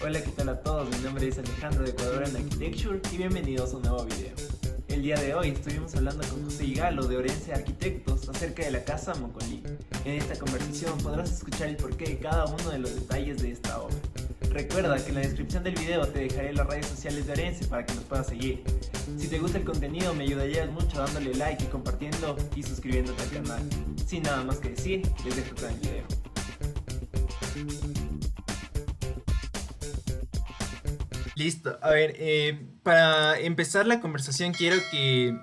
Hola, ¿qué tal a todos? Mi nombre es Alejandro de Ecuadorian Architecture y bienvenidos a un nuevo video. El día de hoy estuvimos hablando con José Higalo de Orense Arquitectos acerca de la Casa Mocolí. En esta conversación podrás escuchar el porqué de cada uno de los detalles de esta obra. Recuerda que en la descripción del video te dejaré las redes sociales de Orense para que nos puedas seguir. Si te gusta el contenido me ayudarías mucho dándole like y compartiendo y suscribiéndote al canal. Sin nada más que decir, les dejo con el video. Listo. A ver, para empezar la conversación quiero que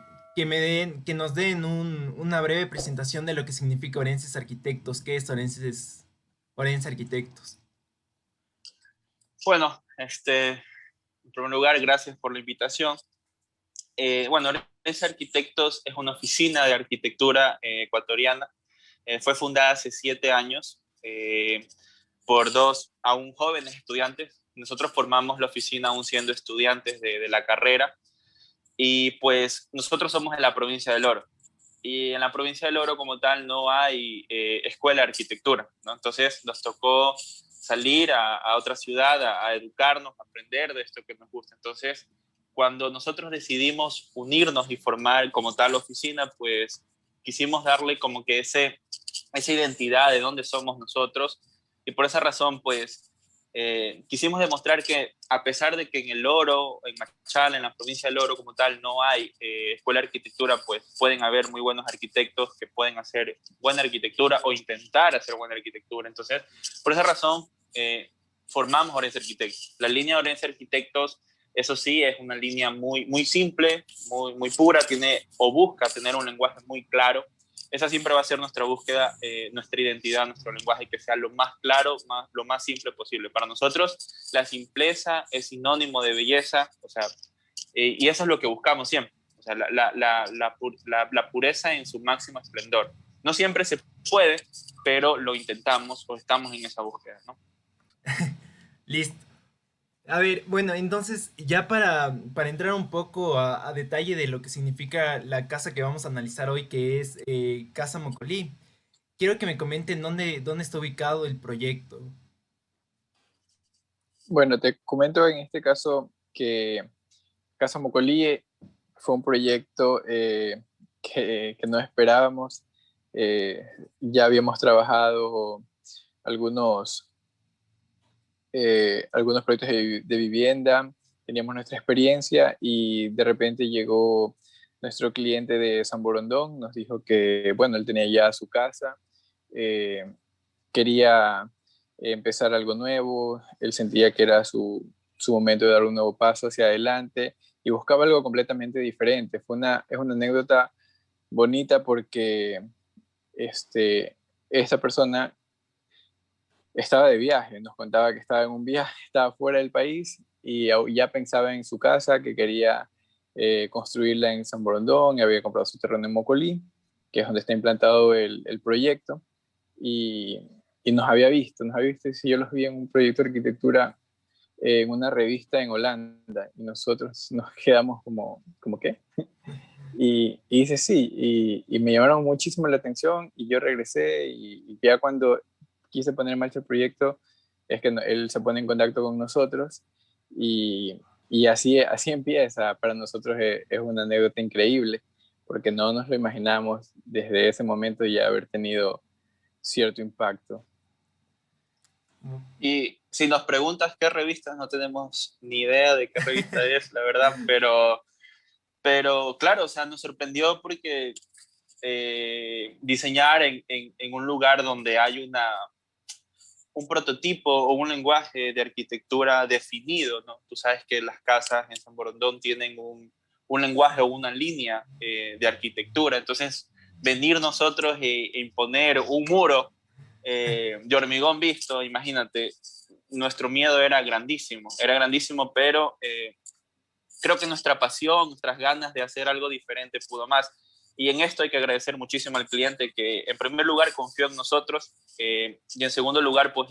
nos den una breve presentación de lo que significa Orenses Arquitectos. ¿Qué es Orense Arquitectos? Bueno, en primer lugar, gracias por la invitación. Orense Arquitectos es una oficina de arquitectura ecuatoriana. Fue fundada hace 7 años por dos aún jóvenes estudiantes. Nosotros formamos la oficina aún siendo estudiantes de la carrera y pues nosotros somos en la provincia del Oro. Y en la provincia del Oro como tal no hay escuela de arquitectura, ¿no? Entonces nos tocó salir a otra ciudad a educarnos, a aprender de esto que nos gusta. Entonces, cuando nosotros decidimos unirnos y formar como tal la oficina, pues quisimos darle como que esa identidad de dónde somos nosotros y por esa razón, pues, quisimos demostrar que a pesar de que en el Oro, en Machala, en la provincia del Oro como tal, no hay escuela de arquitectura, pues pueden haber muy buenos arquitectos que pueden hacer buena arquitectura o intentar hacer buena arquitectura. Entonces, por esa razón, formamos Orense Arquitectos. La línea de Orense Arquitectos, eso sí, es una línea muy, muy simple, muy, muy pura, tiene o busca tener un lenguaje muy claro. Esa siempre va a ser nuestra búsqueda, nuestra identidad, nuestro lenguaje, que sea lo más claro, lo más simple posible. Para nosotros, la simpleza es sinónimo de belleza, o sea, y eso es lo que buscamos siempre, o sea, la pureza en su máximo esplendor. No siempre se puede, pero lo intentamos o estamos en esa búsqueda, ¿no? Listo. A ver, bueno, entonces ya para entrar un poco a detalle de lo que significa la casa que vamos a analizar hoy, que es Casa Mocolí, quiero que me comenten dónde está ubicado el proyecto. Bueno, te comento en este caso que Casa Mocolí fue un proyecto que no esperábamos. Eh, ya habíamos trabajado algunos, algunos proyectos de vivienda, teníamos nuestra experiencia y de repente llegó nuestro cliente de San Borondón, nos dijo que, bueno, él tenía ya su casa, eh, quería empezar algo nuevo, él sentía que era su momento de dar un nuevo paso hacia adelante y buscaba algo completamente diferente. Es una anécdota bonita porque esta persona estaba de viaje, nos contaba que estaba en un viaje, estaba fuera del país y ya pensaba en su casa, que quería construirla en San Borondón y había comprado su terreno en Mocolí, que es donde está implantado el proyecto. Y, y nos había visto si yo los vi en un proyecto de arquitectura en una revista en Holanda y nosotros nos quedamos como ¿qué? Y dice sí, y me llamaron muchísimo la atención y yo regresé y ya cuando quise poner en marcha el proyecto es que él se pone en contacto con nosotros y así empieza. Para nosotros es una anécdota increíble porque no nos lo imaginamos desde ese momento ya haber tenido cierto impacto. Y si nos preguntas qué revistas, no tenemos ni idea de qué revista es, la verdad, pero claro, o sea, nos sorprendió porque diseñar en un lugar donde hay un prototipo o un lenguaje de arquitectura definido, ¿no? Tú sabes que las casas en San Borondón tienen un lenguaje o una línea de arquitectura, entonces venir nosotros e imponer un muro de hormigón visto, imagínate, nuestro miedo era grandísimo, pero creo que nuestra pasión, nuestras ganas de hacer algo diferente pudo más. Y en esto hay que agradecer muchísimo al cliente que en primer lugar confió en nosotros y en segundo lugar pues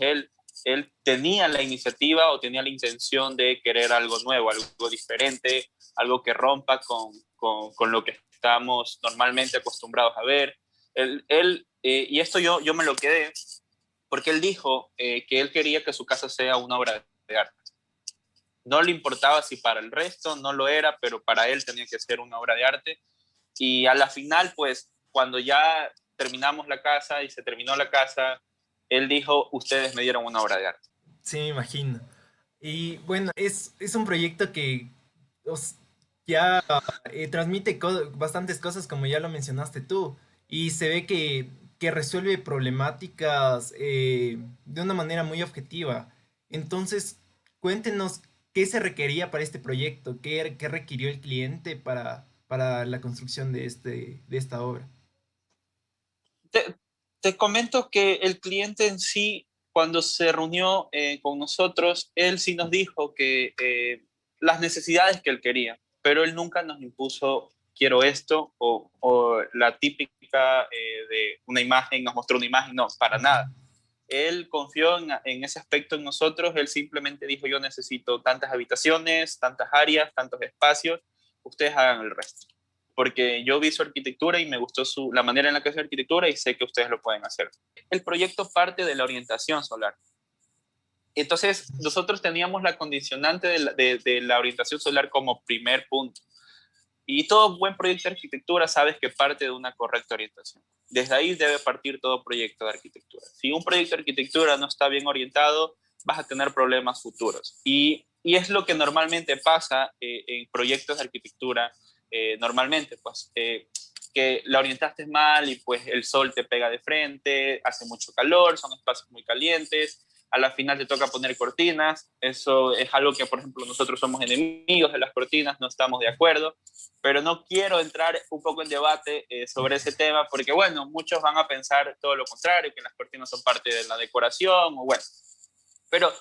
él tenía la iniciativa o tenía la intención de querer algo nuevo, algo diferente, algo que rompa con lo que estamos normalmente acostumbrados a ver. Y esto yo me lo quedé porque él dijo que él quería que su casa sea una obra de arte. No le importaba si para el resto no lo era, pero para él tenía que ser una obra de arte. Y a la final, pues, cuando ya terminamos la casa y se terminó la casa, él dijo, ustedes me dieron una obra de arte. Sí, me imagino. Y bueno, es un proyecto que os- ya transmite bastantes cosas, como ya lo mencionaste tú, y se ve que resuelve problemáticas de una manera muy objetiva. Entonces, cuéntenos qué se requería para este proyecto, qué requirió el cliente para la construcción de esta obra. Te, te comento que el cliente en sí, cuando se reunió con nosotros, él sí nos dijo que las necesidades que él quería, pero él nunca nos impuso quiero esto o la típica de una imagen, nos mostró una imagen, no, para nada. Él confió en ese aspecto en nosotros, él simplemente dijo yo necesito tantas habitaciones, tantas áreas, tantos espacios, ustedes hagan el resto. Porque yo vi su arquitectura y me gustó la manera en la que hace arquitectura y sé que ustedes lo pueden hacer. El proyecto parte de la orientación solar. Entonces, nosotros teníamos la condicionante de la orientación solar como primer punto. Y todo buen proyecto de arquitectura sabes que parte de una correcta orientación. Desde ahí debe partir todo proyecto de arquitectura. Si un proyecto de arquitectura no está bien orientado, vas a tener problemas futuros. Y es lo que normalmente pasa en proyectos de arquitectura, normalmente, pues, que la orientaste mal y pues el sol te pega de frente, hace mucho calor, son espacios muy calientes, a la final te toca poner cortinas, eso es algo que, por ejemplo, nosotros somos enemigos de las cortinas, no estamos de acuerdo, pero no quiero entrar un poco en debate sobre ese tema, porque bueno, muchos van a pensar todo lo contrario, que las cortinas son parte de la decoración, o bueno, pero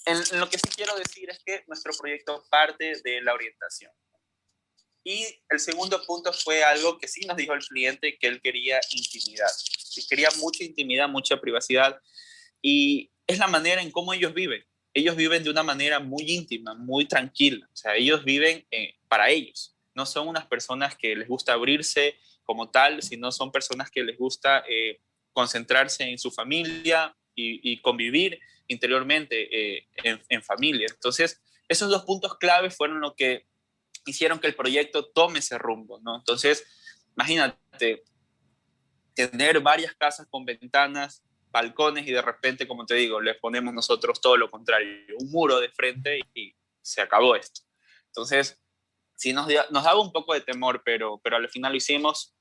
en lo que sí quiero decir es que nuestro proyecto parte de la orientación. Y el segundo punto fue algo que sí nos dijo el cliente, que él quería intimidad, que quería mucha intimidad, mucha privacidad, y es la manera en cómo ellos viven. Ellos viven de una manera muy íntima, muy tranquila. O sea, ellos viven para ellos. No son unas personas que les gusta abrirse como tal, sino son personas que les gusta concentrarse en su familia y convivir interiormente en familia. Entonces, esos dos puntos clave fueron lo que hicieron que el proyecto tome ese rumbo, ¿no? Entonces, imagínate tener varias casas con ventanas, balcones y de repente, como te digo, le ponemos nosotros todo lo contrario, un muro de frente y se acabó esto. Entonces, sí nos daba un poco de temor, pero al final lo hicimos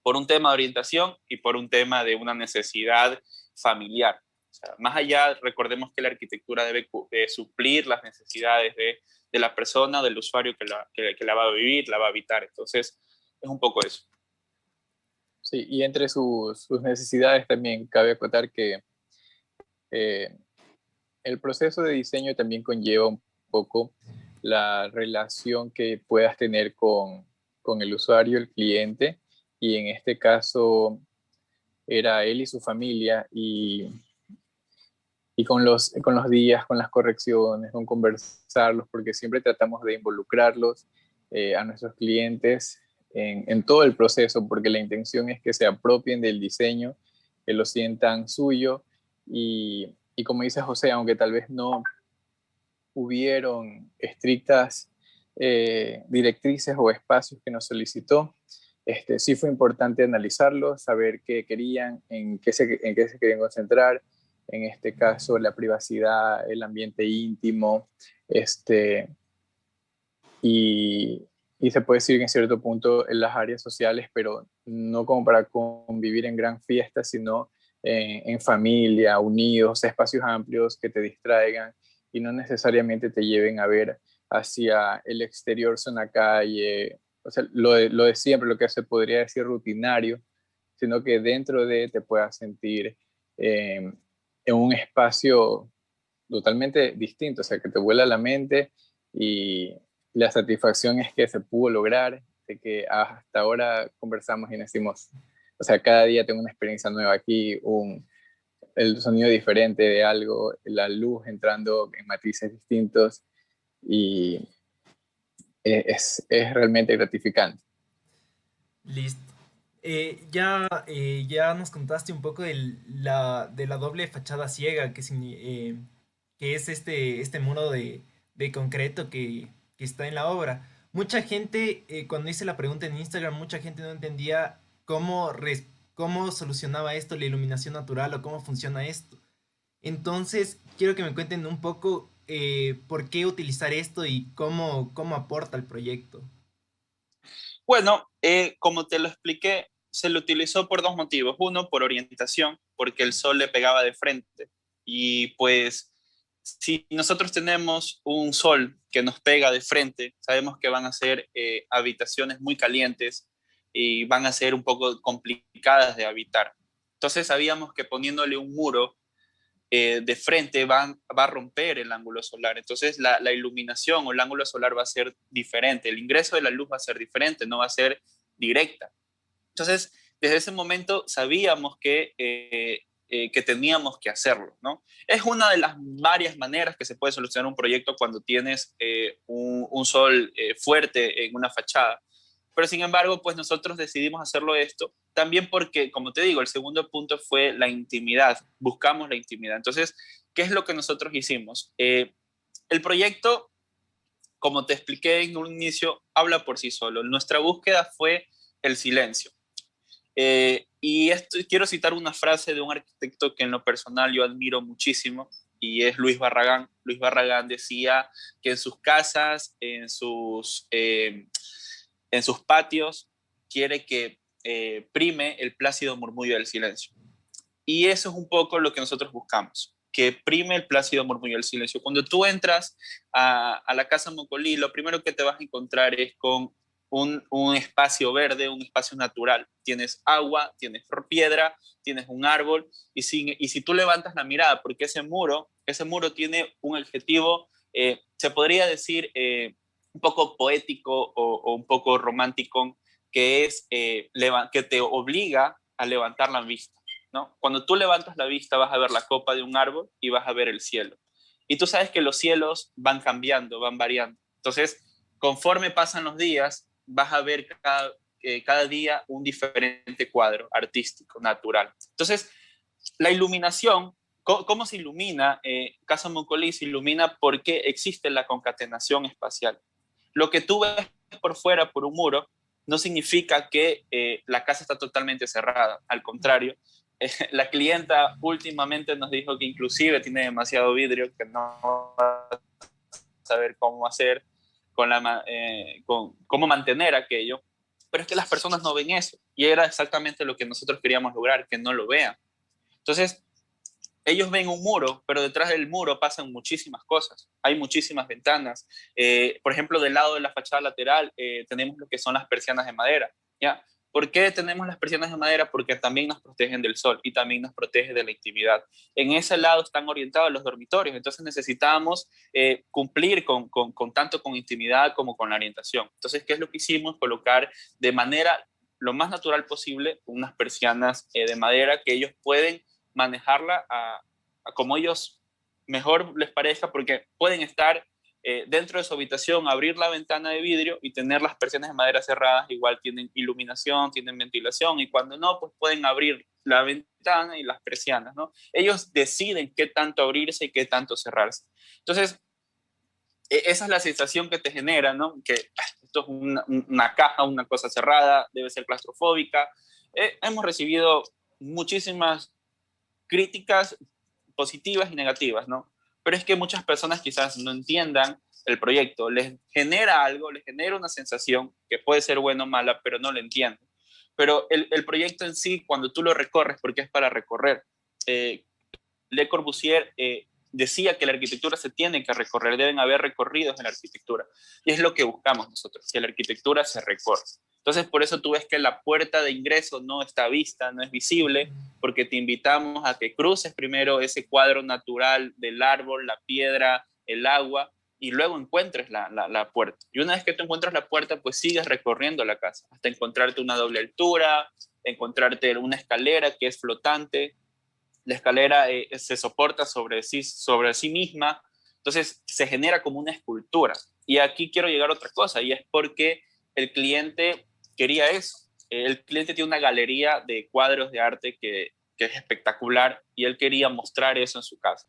por un tema de orientación y por un tema de una necesidad familiar. O sea, más allá, recordemos que la arquitectura debe suplir las necesidades de la persona, del usuario que la va a vivir, la va a habitar. Entonces, es un poco eso. Sí, y entre sus necesidades también cabe acotar que eh, el proceso de diseño también conlleva un poco la relación que puedas tener con el usuario, el cliente, y en este caso era él y su familia, y con los días, con las correcciones, con conversarlos, porque siempre tratamos de involucrarlos a nuestros clientes en todo el proceso, porque la intención es que se apropien del diseño, que lo sientan suyo, y como dice José, aunque tal vez no hubieron estrictas directrices o espacios que nos solicitó, sí fue importante analizarlos, saber qué querían, en qué se querían concentrar, en este caso la privacidad, el ambiente íntimo, y, y se puede decir que en cierto punto en las áreas sociales, pero no como para convivir en gran fiesta, sino en familia, unidos, espacios amplios que te distraigan y no necesariamente te lleven a ver hacia el exterior, zona calle, o sea, lo de siempre, lo que se podría decir rutinario, sino que dentro de te puedas sentir en un espacio totalmente distinto, o sea, que te vuela la mente y la satisfacción es que se pudo lograr, de que hasta ahora conversamos y decimos, o sea, cada día tengo una experiencia nueva aquí, el sonido diferente de algo, la luz entrando en matices distintos y es realmente gratificante. Listo. Ya nos contaste un poco de la doble fachada ciega que es este muro de concreto que está en la obra. Mucha gente, cuando hice la pregunta en Instagram, mucha gente no entendía cómo solucionaba esto la iluminación natural o cómo funciona esto. Entonces, quiero que me cuenten un poco por qué utilizar esto y cómo aporta al proyecto. Bueno, como te lo expliqué, se lo utilizó por dos motivos. Uno, por orientación, porque el sol le pegaba de frente. Y pues, si nosotros tenemos un sol que nos pega de frente, sabemos que van a ser habitaciones muy calientes y van a ser un poco complicadas de habitar. Entonces sabíamos que poniéndole un muro de frente va a romper el ángulo solar. Entonces la iluminación o el ángulo solar va a ser diferente, el ingreso de la luz va a ser diferente, no va a ser directa. Entonces, desde ese momento sabíamos que teníamos que hacerlo, ¿no? Es una de las varias maneras que se puede solucionar un proyecto cuando tienes un sol fuerte en una fachada. Pero sin embargo, pues nosotros decidimos hacerlo esto también porque, como te digo, el segundo punto fue la intimidad. Buscamos la intimidad. Entonces, ¿qué es lo que nosotros hicimos? El proyecto, como te expliqué en un inicio, habla por sí solo. Nuestra búsqueda fue el silencio. Y esto, quiero citar una frase de un arquitecto que en lo personal yo admiro muchísimo y es Luis Barragán. Luis Barragán decía que en sus casas, en sus patios, quiere que prime el plácido murmullo del silencio. Y eso es un poco lo que nosotros buscamos, que prime el plácido murmullo del silencio. Cuando tú entras a la Casa Mocolí, lo primero que te vas a encontrar es con un espacio verde, un espacio natural. Tienes agua, tienes piedra, tienes un árbol, y si tú levantas la mirada, porque ese muro tiene un adjetivo, se podría decir, un poco poético o un poco romántico, que es que te obliga a levantar la vista, ¿no? Cuando tú levantas la vista vas a ver la copa de un árbol y vas a ver el cielo. Y tú sabes que los cielos van cambiando, van variando. Entonces, conforme pasan los días, vas a ver cada día un diferente cuadro artístico, natural. Entonces, la iluminación, ¿cómo se ilumina? Casa Mocolí se ilumina porque existe la concatenación espacial. Lo que tú ves por fuera, por un muro, no significa que la casa está totalmente cerrada. Al contrario, la clienta últimamente nos dijo que inclusive tiene demasiado vidrio, que no va a saber cómo hacer, con cómo mantener aquello. Pero es que las personas no ven eso. Y era exactamente lo que nosotros queríamos lograr, que no lo vean. Entonces, ellos ven un muro, pero detrás del muro pasan muchísimas cosas. Hay muchísimas ventanas. Por ejemplo, del lado de la fachada lateral tenemos lo que son las persianas de madera, ¿ya? ¿Por qué tenemos las persianas de madera? Porque también nos protegen del sol y también nos protegen de la intimidad. En ese lado están orientados los dormitorios, entonces necesitamos cumplir tanto con intimidad como con la orientación. Entonces, ¿qué es lo que hicimos? Colocar de manera lo más natural posible unas persianas de madera que ellos pueden manejarla a como ellos mejor les parezca, porque pueden estar dentro de su habitación, abrir la ventana de vidrio y tener las persianas de madera cerradas, igual tienen iluminación, tienen ventilación, y cuando no, pues pueden abrir la ventana y las persianas, ¿no? Ellos deciden qué tanto abrirse y qué tanto cerrarse. Entonces, esa es la sensación que te genera, ¿no? Que esto es una caja, una cosa cerrada, debe ser claustrofóbica. Hemos recibido muchísimas críticas positivas y negativas, ¿no? Pero es que muchas personas quizás no entiendan el proyecto, les genera algo, les genera una sensación que puede ser buena o mala, pero no lo entienden. Pero el proyecto en sí, cuando tú lo recorres, porque es para recorrer, Le Corbusier decía que la arquitectura se tiene que recorrer, deben haber recorridos en la arquitectura. Y es lo que buscamos nosotros, que la arquitectura se recorra. Entonces, por eso tú ves que la puerta de ingreso no está vista, no es visible, porque te invitamos a que cruces primero ese cuadro natural del árbol, la piedra, el agua, y luego encuentres la puerta. Y una vez que tú encuentras la puerta, pues sigues recorriendo la casa, hasta encontrarte una doble altura, encontrarte una escalera que es flotante. La escalera se soporta sobre sí misma, entonces se genera como una escultura. Y aquí quiero llegar a otra cosa, y es porque el cliente quería eso. El cliente tiene una galería de cuadros de arte que es espectacular, y él quería mostrar eso en su casa.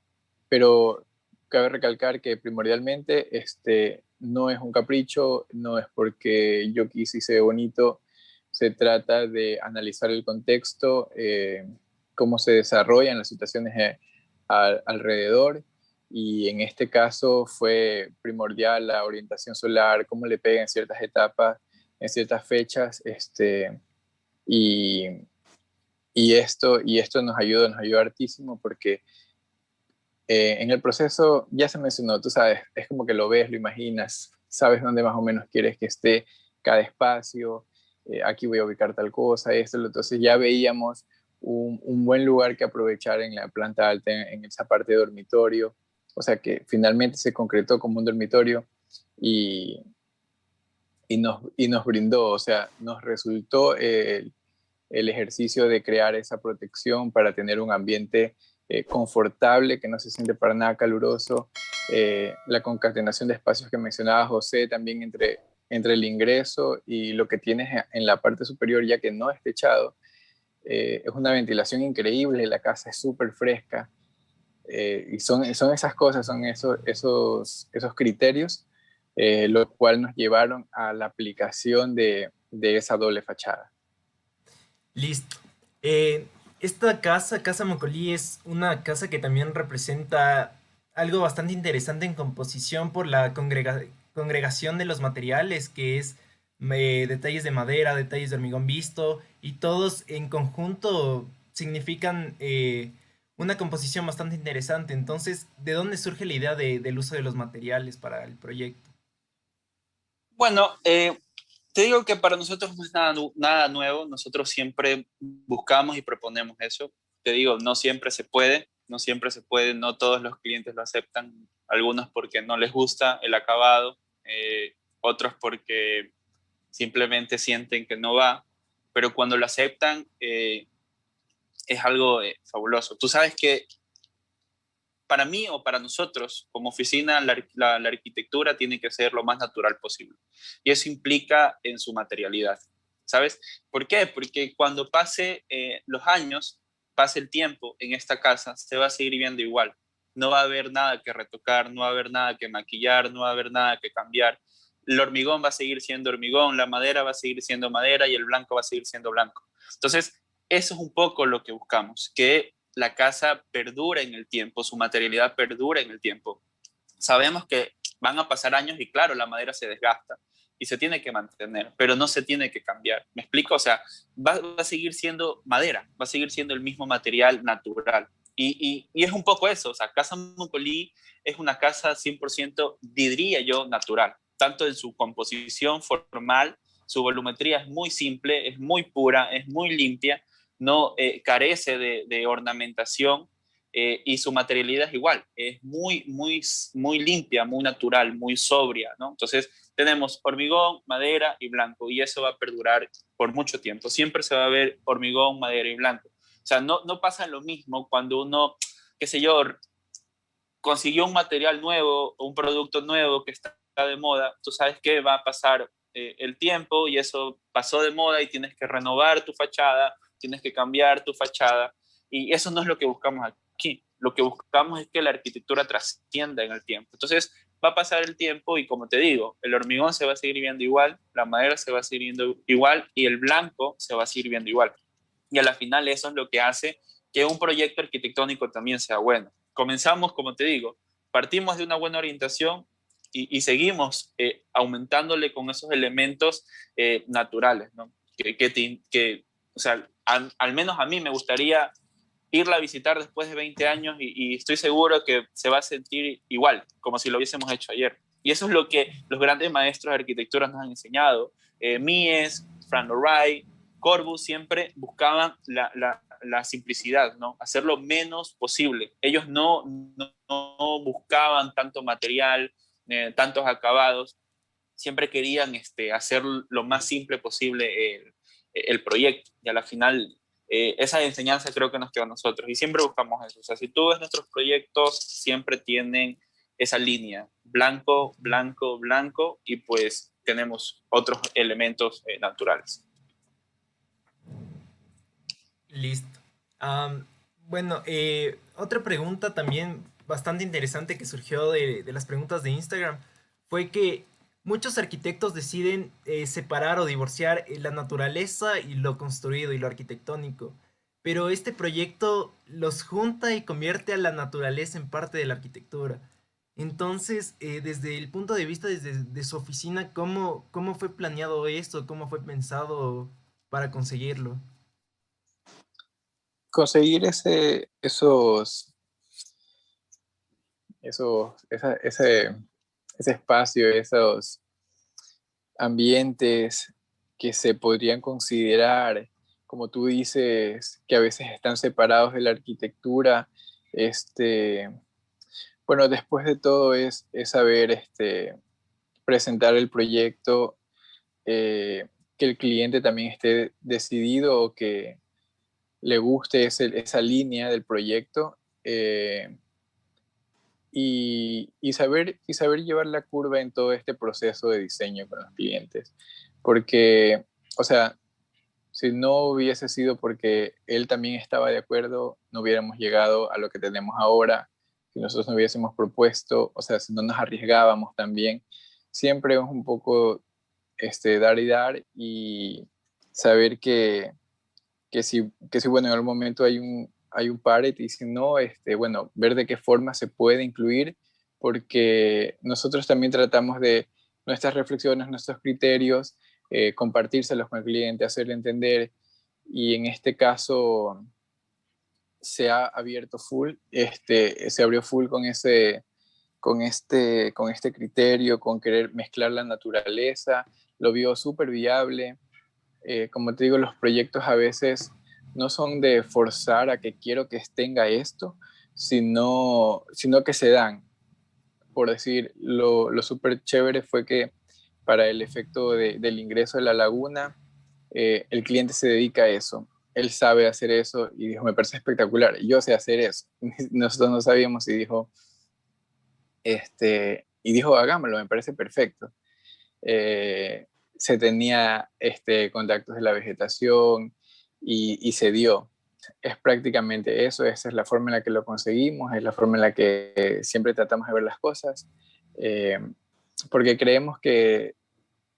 Pero cabe recalcar que primordialmente no es un capricho, no es porque yo quise y se ve bonito, se trata de analizar el contexto, cómo se desarrollan las situaciones alrededor, y en este caso fue primordial la orientación solar, cómo le pega en ciertas etapas, en ciertas fechas, y, y esto nos ayuda hartísimo porque en el proceso ya se mencionó, tú sabes, es como que lo ves, lo imaginas, sabes dónde más o menos quieres que esté cada espacio, aquí voy a ubicar tal cosa, esto, entonces ya veíamos un buen lugar que aprovechar en la planta alta, en esa parte de dormitorio, o sea que finalmente se concretó como un dormitorio y, y nos brindó, o sea, nos resultó el ejercicio de crear esa protección para tener un ambiente confortable, que no se siente para nada caluroso, la concatenación de espacios que mencionaba José también entre el ingreso y lo que tienes en la parte superior, ya que no es techado, es una ventilación increíble, la casa es súper fresca, y son esas cosas, son esos criterios, lo cual nos llevaron a la aplicación de esa doble fachada. Listo. Eh, Esta casa, Casa Mocolí, es una casa que también representa algo bastante interesante en composición por la congregación de los materiales, que es detalles de madera, detalles de hormigón visto, y todos en conjunto significan una composición bastante interesante. Entonces, ¿de dónde surge la idea del uso de los materiales para el proyecto? Bueno, te digo que para nosotros no es nada nuevo, nosotros siempre buscamos y proponemos eso. Te digo, no siempre se puede, no siempre se puede, no todos los clientes lo aceptan, algunos porque no les gusta el acabado, otros porque simplemente sienten que no va, pero cuando lo aceptan es algo fabuloso. Tú sabes que para mí o para nosotros como oficina la arquitectura tiene que ser lo más natural posible y eso implica en su materialidad, ¿sabes? ¿Por qué? Porque cuando pase los años, pase el tiempo en esta casa, se va a seguir viendo igual. No va a haber nada que retocar, no va a haber nada que maquillar, no va a haber nada que cambiar. El hormigón va a seguir siendo hormigón, la madera va a seguir siendo madera y el blanco va a seguir siendo blanco. Entonces, eso es un poco lo que buscamos, que la casa perdura en el tiempo, su materialidad perdura en el tiempo. Sabemos que van a pasar años y claro, la madera se desgasta y se tiene que mantener, pero no se tiene que cambiar. ¿Me explico? O sea, va a seguir siendo madera, va a seguir siendo el mismo material natural. Y es un poco eso, o sea, Casa Mocolí es una casa 100%, diría yo, natural, tanto en su composición formal, su volumetría es muy simple, es muy pura, es muy limpia, no carece de ornamentación y su materialidad es igual, es muy limpia, muy natural, muy sobria, ¿no? Entonces tenemos hormigón, madera y blanco y eso va a perdurar por mucho tiempo. Siempre se va a ver hormigón, madera y blanco. O sea, no pasa lo mismo cuando uno, qué sé yo, consiguió un material nuevo o un producto nuevo que está de moda, tú sabes que va a pasar el tiempo y eso pasó de moda y tienes que renovar tu fachada, tienes que cambiar tu fachada y eso no es lo que buscamos aquí. Lo que buscamos es que la arquitectura trascienda en el tiempo. Entonces va a pasar el tiempo y como te digo, el hormigón se va a seguir viendo igual, la madera se va a seguir viendo igual y el blanco se va a seguir viendo igual. Y a la final eso es lo que hace que un proyecto arquitectónico también sea bueno. Comenzamos, como te digo, partimos de una buena orientación y seguimos aumentándole con esos elementos naturales, ¿no? O sea, al menos a mí me gustaría irla a visitar después de 20 años y estoy seguro que se va a sentir igual, como si lo hubiésemos hecho ayer. Y eso es lo que los grandes maestros de arquitectura nos han enseñado. Mies, Frank Lloyd Wright, Corbusier siempre buscaban la simplicidad, ¿no? Hacer lo menos posible. Ellos no buscaban tanto material, tantos acabados, siempre querían hacer lo más simple posible el proyecto y a la final esa enseñanza creo que nos quedó a nosotros y siempre buscamos eso. O sea, si tú ves nuestros proyectos, siempre tienen esa línea, blanco, blanco, blanco y pues tenemos otros elementos naturales. Listo. Bueno, otra pregunta también bastante interesante que surgió de las preguntas de Instagram fue que muchos arquitectos deciden separar o divorciar la naturaleza y lo construido y lo arquitectónico. Pero este proyecto los junta y convierte a la naturaleza en parte de la arquitectura. Entonces, desde el punto de vista desde de su oficina, ¿cómo fue planeado esto? ¿Cómo fue pensado para conseguirlo? Conseguir ese espacio, esos ambientes que se podrían considerar, como tú dices, que a veces están separados de la arquitectura. Este, bueno, después de todo es saber presentar el proyecto, que el cliente también esté decidido o que le guste esa línea del proyecto, y saber llevar la curva en todo este proceso de diseño con los clientes. Porque, o sea, si no hubiese sido porque él también estaba de acuerdo, no hubiéramos llegado a lo que tenemos ahora. Si nosotros no hubiésemos propuesto, o sea, si no nos arriesgábamos también, siempre es un poco dar y dar, y saber que si, bueno, en algún momento hay un par y te dicen no, bueno, ver de qué forma se puede incluir, porque nosotros también tratamos de nuestras reflexiones, nuestros criterios, compartírselos con el cliente, hacerle entender, y en este caso se ha abierto full, se abrió full con este criterio, con querer mezclar la naturaleza, lo vio súper viable. Como te digo, los proyectos a veces no son de forzar a que quiero que tenga esto, sino que se dan. Por decir, lo súper chévere fue que para el efecto del ingreso de la laguna, el cliente se dedica a eso. Él sabe hacer eso y dijo, me parece espectacular, yo sé hacer eso. Nosotros no sabíamos, y dijo, hagámoslo, me parece perfecto. eh, Se tenía contactos de la vegetación, y se dio. Es prácticamente eso, esa es la forma en la que lo conseguimos, es la forma en la que siempre tratamos de ver las cosas, eh, porque creemos que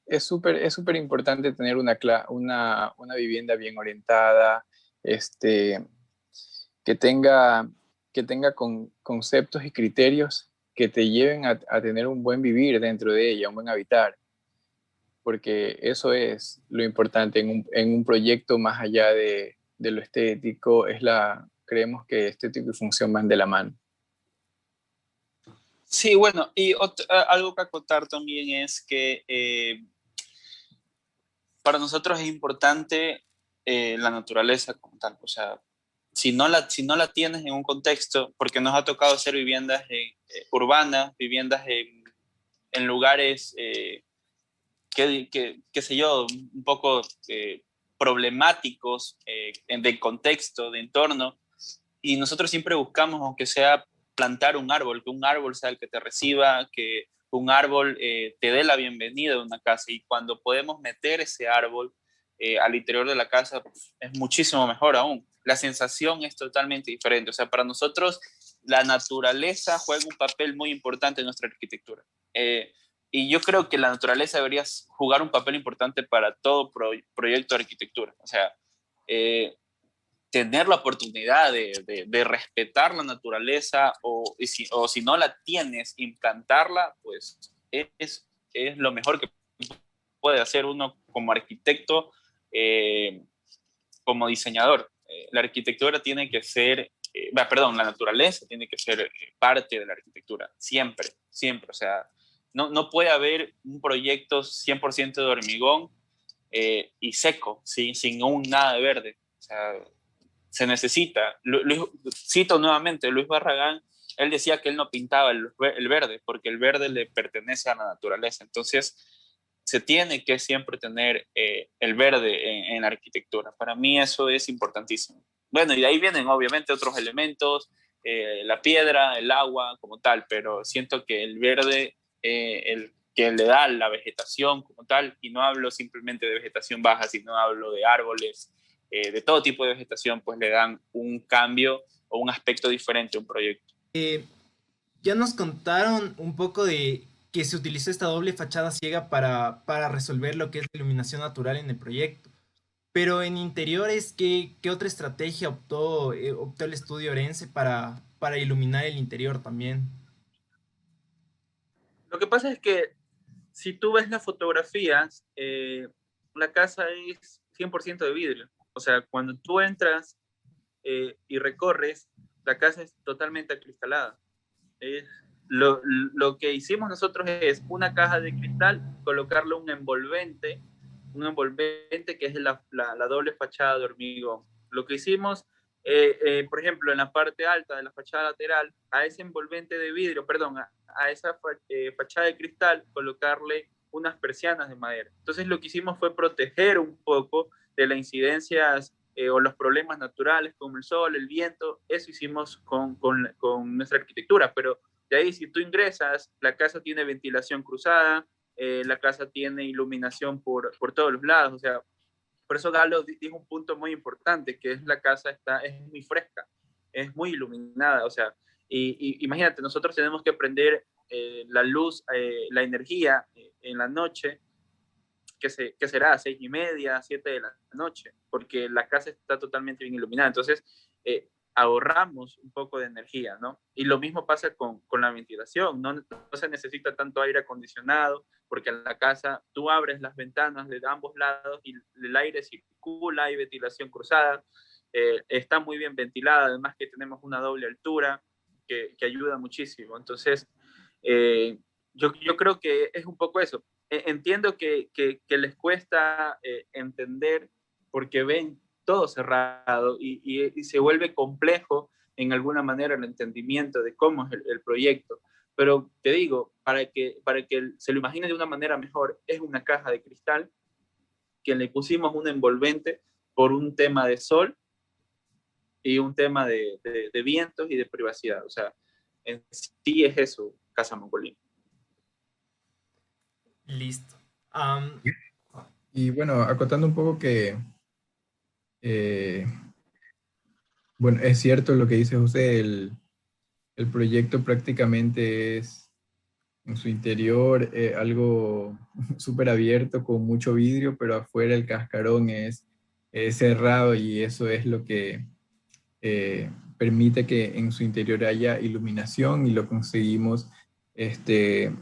es súper importante tener una vivienda bien orientada, este, que tenga, que tenga conceptos y criterios que te lleven a tener un buen vivir dentro de ella, un buen habitar, porque eso es lo importante en un proyecto más allá de lo estético. Creemos que estético y función van de la mano. Sí, bueno, y algo que acotar también es que para nosotros es importante la naturaleza como tal. O sea, si no la tienes en un contexto, porque nos ha tocado hacer viviendas urbanas, viviendas en lugares, qué sé yo, un poco problemáticos de contexto, de entorno, y nosotros siempre buscamos, aunque sea plantar un árbol, que un árbol sea el que te reciba, que un árbol te dé la bienvenida a una casa, y cuando podemos meter ese árbol al interior de la casa, pues, es muchísimo mejor aún. La sensación es totalmente diferente. O sea, para nosotros la naturaleza juega un papel muy importante en nuestra arquitectura. Y yo creo que la naturaleza debería jugar un papel importante para todo proyecto de arquitectura. O sea, eh, tener la oportunidad de respetar la naturaleza, o si no la tienes, implantarla, pues es lo mejor que puede hacer uno como arquitecto, eh, como diseñador. La arquitectura tiene que ser, perdón, la naturaleza tiene que ser parte de la arquitectura, siempre, siempre. O sea, no puede haber un proyecto 100% de hormigón y seco, ¿sí? Sin nada de verde. O sea, se necesita. Cito nuevamente, Luis Barragán, él decía que él no pintaba el verde, porque el verde le pertenece a la naturaleza. Entonces, se tiene que siempre tener el verde en la arquitectura. Para mí eso es importantísimo. Bueno, y de ahí vienen obviamente otros elementos, la piedra, el agua como tal, pero siento que el verde, el que le da la vegetación como tal, y no hablo simplemente de vegetación baja, sino hablo de árboles, de todo tipo de vegetación, pues le dan un cambio o un aspecto diferente a un proyecto. ya nos contaron un poco de que se utilizó esta doble fachada ciega para resolver lo que es la iluminación natural en el proyecto. Pero en interiores, ¿qué otra estrategia optó el estudio Orense para iluminar el interior también? Lo que pasa es que si tú ves las fotografías, la casa es 100% de vidrio. O sea, cuando tú entras y recorres, la casa es totalmente acristalada. Es, lo que hicimos nosotros es una caja de cristal, colocarle un envolvente que es la doble fachada de hormigón. Lo que hicimos, por ejemplo, en la parte alta de la fachada lateral, a ese envolvente de vidrio, perdón, a esa fachada de cristal, colocarle unas persianas de madera. Entonces lo que hicimos fue proteger un poco de las incidencias o los problemas naturales como el sol, el viento. Eso hicimos con nuestra arquitectura, pero de ahí si tú ingresas, la casa tiene ventilación cruzada, la casa tiene iluminación por todos los lados. O sea, por eso Galo dijo un punto muy importante, que es la casa es muy fresca, es muy iluminada. O sea, imagínate, nosotros tenemos que prender la luz, la energía en la noche, que será a 6:30, 7 de la noche, porque la casa está totalmente bien iluminada. Entonces, ahorramos un poco de energía, ¿no? Y lo mismo pasa con la ventilación, no se necesita tanto aire acondicionado, porque en la casa tú abres las ventanas de ambos lados y el aire circula, hay ventilación cruzada, está muy bien ventilada, además que tenemos una doble altura que ayuda muchísimo. Entonces, yo creo que es un poco eso. Entiendo que les cuesta entender porque ven todo cerrado y se vuelve complejo en alguna manera el entendimiento de cómo es el proyecto. Pero te digo, para que se lo imagine de una manera mejor, es una caja de cristal que le pusimos un envolvente por un tema de sol y un tema de vientos y de privacidad. O sea, en sí es eso, Casa Mocolín. Listo. Am, Y bueno, acotando un poco que, eh, bueno, es cierto lo que dice José, el proyecto prácticamente es en su interior algo súper abierto con mucho vidrio, pero afuera el cascarón es cerrado y eso es lo que permite que en su interior haya iluminación y lo conseguimos este,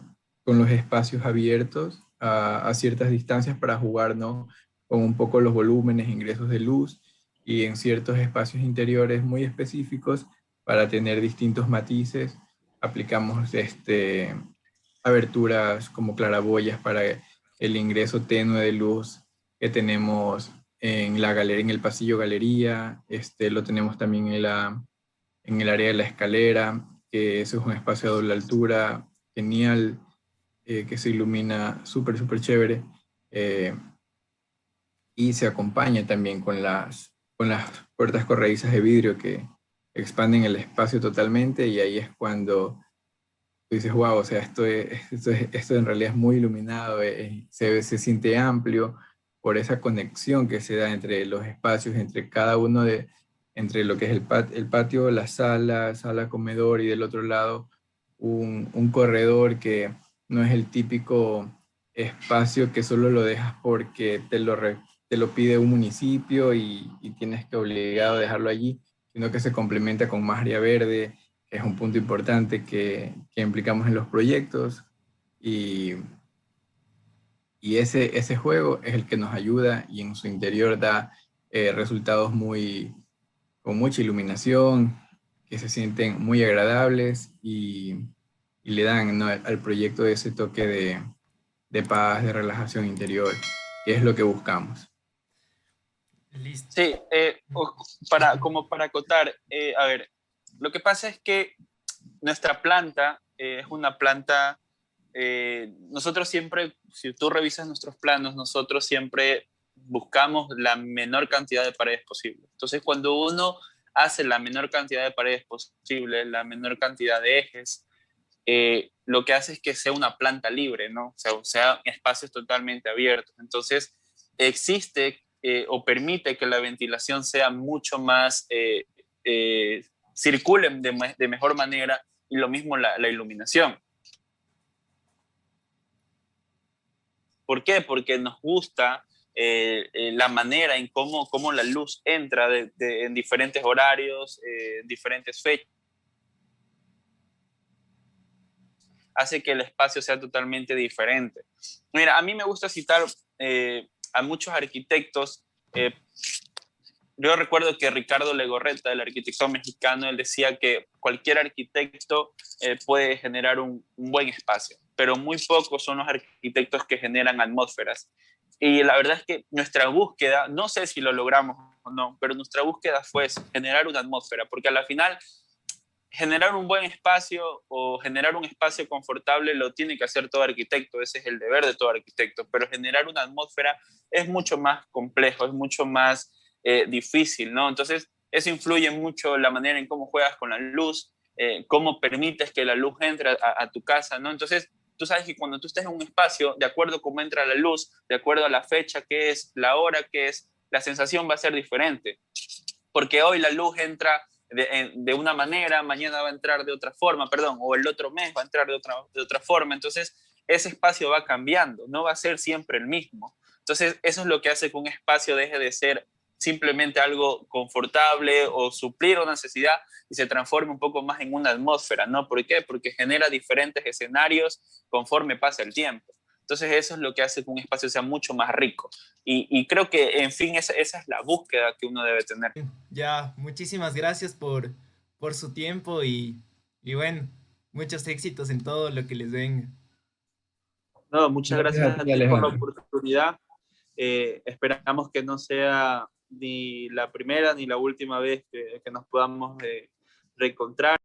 con los espacios abiertos a ciertas distancias para jugar, ¿no? Con un poco los volúmenes, ingresos de luz y en ciertos espacios interiores muy específicos para tener distintos matices. Aplicamos aberturas como claraboyas para el ingreso tenue de luz que tenemos en la galería, en el pasillo galería, lo tenemos también en el área de la escalera, que eso es un espacio a doble altura, genial, que se ilumina súper, súper chévere, y se acompaña también con las puertas corredizas de vidrio que expanden el espacio totalmente y ahí es cuando tú dices, wow, o sea, esto en realidad es muy iluminado, se siente amplio por esa conexión que se da entre los espacios, entre cada uno entre lo que es el patio, la sala, comedor y del otro lado un corredor que no es el típico espacio que solo lo dejas porque te lo pide un municipio y tienes que obligado a dejarlo allí, sino que se complementa con más área verde, que es un punto importante que implicamos en los proyectos y ese juego es el que nos ayuda y en su interior da resultados con mucha iluminación, que se sienten muy agradables y le dan, ¿no?, al proyecto ese toque de paz, de relajación interior, que es lo que buscamos. listo. Sí, como para acotar, a ver, lo que pasa es que nuestra planta es una planta, nosotros siempre, si tú revisas nuestros planos, nosotros siempre buscamos la menor cantidad de paredes posible. Entonces, cuando uno hace la menor cantidad de paredes posible, la menor cantidad de ejes, lo que hace es que sea una planta libre, ¿no? O sea espacios totalmente abiertos. Entonces, existe o permite que la ventilación sea mucho más, circule de mejor manera y lo mismo la iluminación. ¿Por qué? Porque nos gusta la manera en cómo la luz entra en diferentes horarios, en diferentes fechas. Hace que el espacio sea totalmente diferente. Mira, a mí me gusta citar a muchos arquitectos. Yo recuerdo que Ricardo Legorreta, el arquitecto mexicano, él decía que cualquier arquitecto puede generar un buen espacio, pero muy pocos son los arquitectos que generan atmósferas. Y la verdad es que nuestra búsqueda, no sé si lo logramos o no, pero nuestra búsqueda fue generar una atmósfera, porque a la final generar un buen espacio o generar un espacio confortable lo tiene que hacer todo arquitecto, ese es el deber de todo arquitecto, pero generar una atmósfera es mucho más complejo, es mucho más difícil, ¿no? Entonces, eso influye mucho la manera en cómo juegas con la luz, cómo permites que la luz entre a tu casa, ¿no? Entonces, tú sabes que cuando tú estás en un espacio, de acuerdo a cómo entra la luz, de acuerdo a la fecha que es, la hora que es, la sensación va a ser diferente, porque hoy la luz entra de una manera, mañana va a entrar de otra forma, perdón, o el otro mes va a entrar de otra forma, entonces ese espacio va cambiando, no va a ser siempre el mismo. Entonces eso es lo que hace que un espacio deje de ser simplemente algo confortable o suplir una necesidad y se transforme un poco más en una atmósfera, ¿no? ¿Por qué? Porque genera diferentes escenarios conforme pasa el tiempo. Entonces eso es lo que hace que un espacio sea mucho más rico. Y creo que, en fin, esa es la búsqueda que uno debe tener. Ya, muchísimas gracias por su tiempo y bueno, muchos éxitos en todo lo que les venga. No, muchas Gracias gracias a a ti, ti por la Alejandro. oportunidad. Esperamos que no sea ni la primera ni la última vez que nos podamos reencontrar.